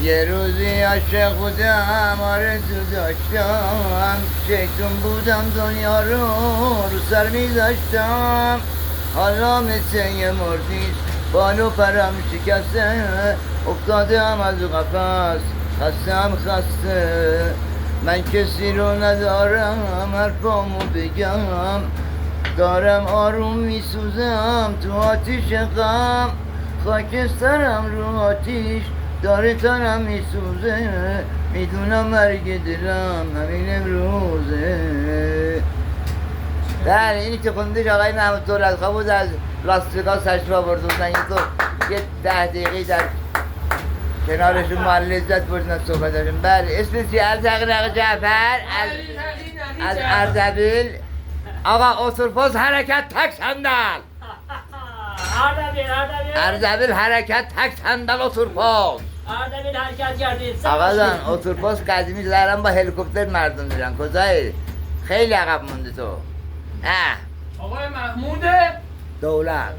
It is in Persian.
یه روزی عاشق بودم آرزو داشتم شیطون بودم دنیا رو سر میذاشتم حالا مثل یه مردیس بالو پرم شکسته افتادم از قفس خستم خسته من کسی رو ندارم حرفامو بگم دارم آروم میسوزم تو آتیش غم خاکسترم رو آتیش داره تنم میسوزه میدونم مرگ دلم همین امروزه. بله اینی که خوندش آقای محمود دولتخواه بود از لاس تشریف آورده بودن یه تو یه 10 دقیقه در کنارشون مال لذت بردن صحبتشون. بله اسم چی؟ ارزقنق جعفر از اردبیل. آقا اتوبوس حرکت تک صندل. اردبیل حرکت تک صندل اتوبوس. اردبیل حرکت کردید. آقا جان اتوبوس قدیمی دارن با هلیکوپتر مردم میرن کجایی؟ خیلی عقب مونده تو. آقای محمود دولت